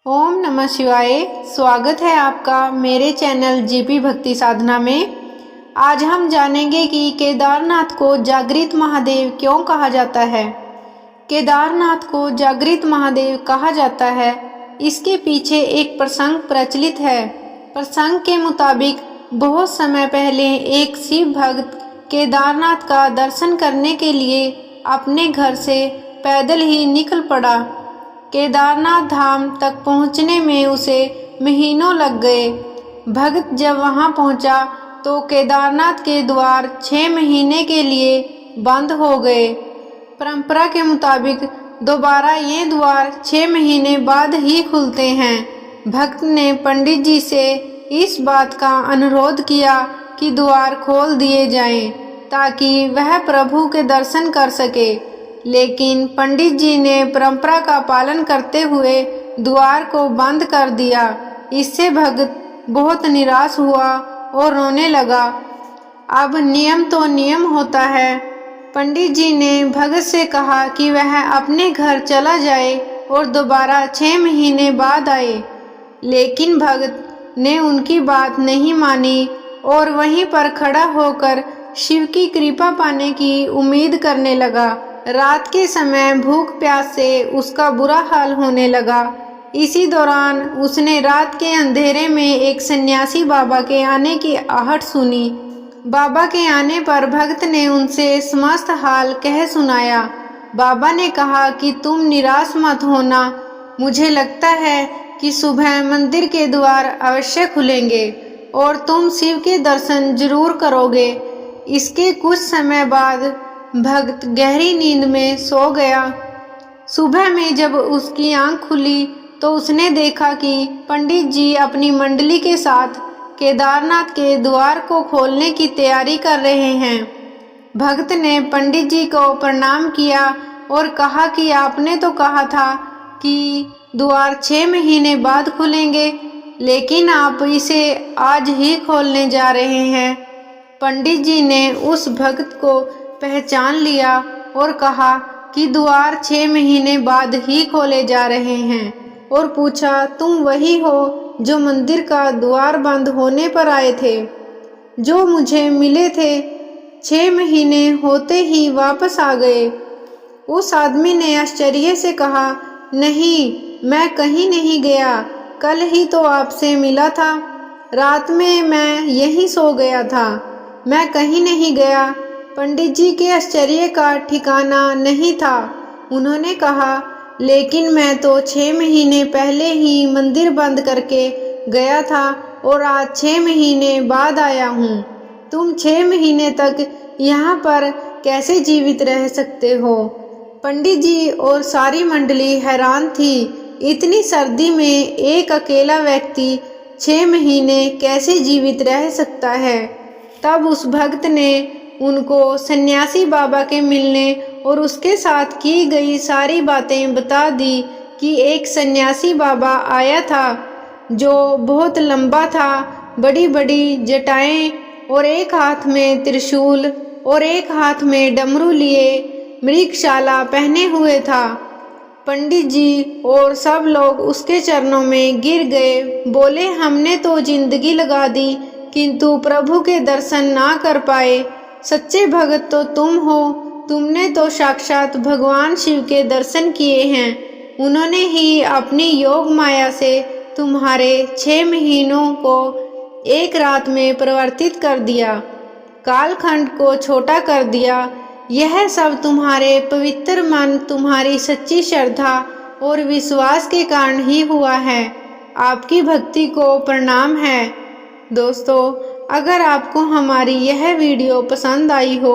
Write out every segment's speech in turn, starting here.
ओम नमः शिवाय। स्वागत है आपका मेरे चैनल जीपी भक्ति साधना में। आज हम जानेंगे कि केदारनाथ को जागृत महादेव क्यों कहा जाता है। केदारनाथ को जागृत महादेव कहा जाता है, इसके पीछे एक प्रसंग प्रचलित है। प्रसंग के मुताबिक बहुत समय पहले एक शिव भक्त केदारनाथ का दर्शन करने के लिए अपने घर से पैदल ही निकल पड़ा। केदारनाथ धाम तक पहुंचने में उसे महीनों लग गए। भक्त जब वहां पहुंचा तो केदारनाथ के द्वार 6 महीने के लिए बंद हो गए। परंपरा के मुताबिक दोबारा ये द्वार 6 महीने बाद ही खुलते हैं। भक्त ने पंडित जी से इस बात का अनुरोध किया कि द्वार खोल दिए जाएं ताकि वह प्रभु के दर्शन कर सके, लेकिन पंडित जी ने परंपरा का पालन करते हुए द्वार को बंद कर दिया। इससे भक्त बहुत निराश हुआ और रोने लगा। अब नियम तो नियम होता है। पंडित जी ने भक्त से कहा कि वह अपने घर चला जाए और दोबारा 6 महीने बाद आए, लेकिन भक्त ने उनकी बात नहीं मानी और वहीं पर खड़ा होकर शिव की कृपा पाने की उम्मीद करने लगा। रात के समय भूख प्यास से उसका बुरा हाल होने लगा। इसी दौरान उसने रात के अंधेरे में एक सन्यासी बाबा के आने की आहट सुनी। बाबा के आने पर भक्त ने उनसे समस्त हाल कह सुनाया। बाबा ने कहा कि तुम निराश मत होना, मुझे लगता है कि सुबह मंदिर के द्वार अवश्य खुलेंगे और तुम शिव के दर्शन जरूर करोगे। इसके कुछ समय बाद भक्त गहरी नींद में सो गया। सुबह में जब उसकी आंख खुली तो उसने देखा कि पंडित जी अपनी मंडली के साथ केदारनाथ के द्वार को खोलने की तैयारी कर रहे हैं। भक्त ने पंडित जी को प्रणाम किया और कहा कि आपने तो कहा था कि द्वार 6 महीने बाद खुलेंगे, लेकिन आप इसे आज ही खोलने जा रहे हैं। पंडित जी ने उस भक्त को पहचान लिया और कहा कि द्वार 6 महीने बाद ही खोले जा रहे हैं और पूछा, तुम वही हो जो मंदिर का द्वार बंद होने पर आए थे, जो मुझे मिले थे? 6 महीने होते ही वापस आ गए। उस आदमी ने आश्चर्य से कहा, नहीं, मैं कहीं नहीं गया, कल ही तो आपसे मिला था। रात में मैं यहीं सो गया था, मैं कहीं नहीं गया। पंडित जी के आश्चर्य का ठिकाना नहीं था। उन्होंने कहा, लेकिन मैं तो 6 महीने पहले ही मंदिर बंद करके गया था और आज 6 महीने बाद आया हूँ। तुम 6 महीने तक यहाँ पर कैसे जीवित रह सकते हो? पंडित जी और सारी मंडली हैरान थी। इतनी सर्दी में एक अकेला व्यक्ति 6 महीने कैसे जीवित रह सकता है? तब उस भक्त ने उनको सन्यासी बाबा के मिलने और उसके साथ की गई सारी बातें बता दी कि एक सन्यासी बाबा आया था जो बहुत लंबा था, बड़ी बड़ी जटाएं और एक हाथ में त्रिशूल और एक हाथ में डमरू लिए मृगशाला पहने हुए था। पंडित जी और सब लोग उसके चरणों में गिर गए। बोले, हमने तो जिंदगी लगा दी किंतु प्रभु के दर्शन ना कर पाए। सच्चे भगत तो तुम हो, तुमने तो साक्षात भगवान शिव के दर्शन किए हैं। उन्होंने ही अपनी योग माया से तुम्हारे 6 महीनों को एक रात में परिवर्तित कर दिया, कालखंड को छोटा कर दिया। यह सब तुम्हारे पवित्र मन, तुम्हारी सच्ची श्रद्धा और विश्वास के कारण ही हुआ है। आपकी भक्ति को प्रणाम है। दोस्तों, अगर आपको हमारी यह वीडियो पसंद आई हो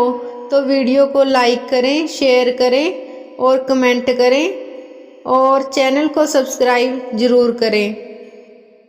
तो वीडियो को लाइक करें, शेयर करें और कमेंट करें और चैनल को सब्सक्राइब जरूर करें।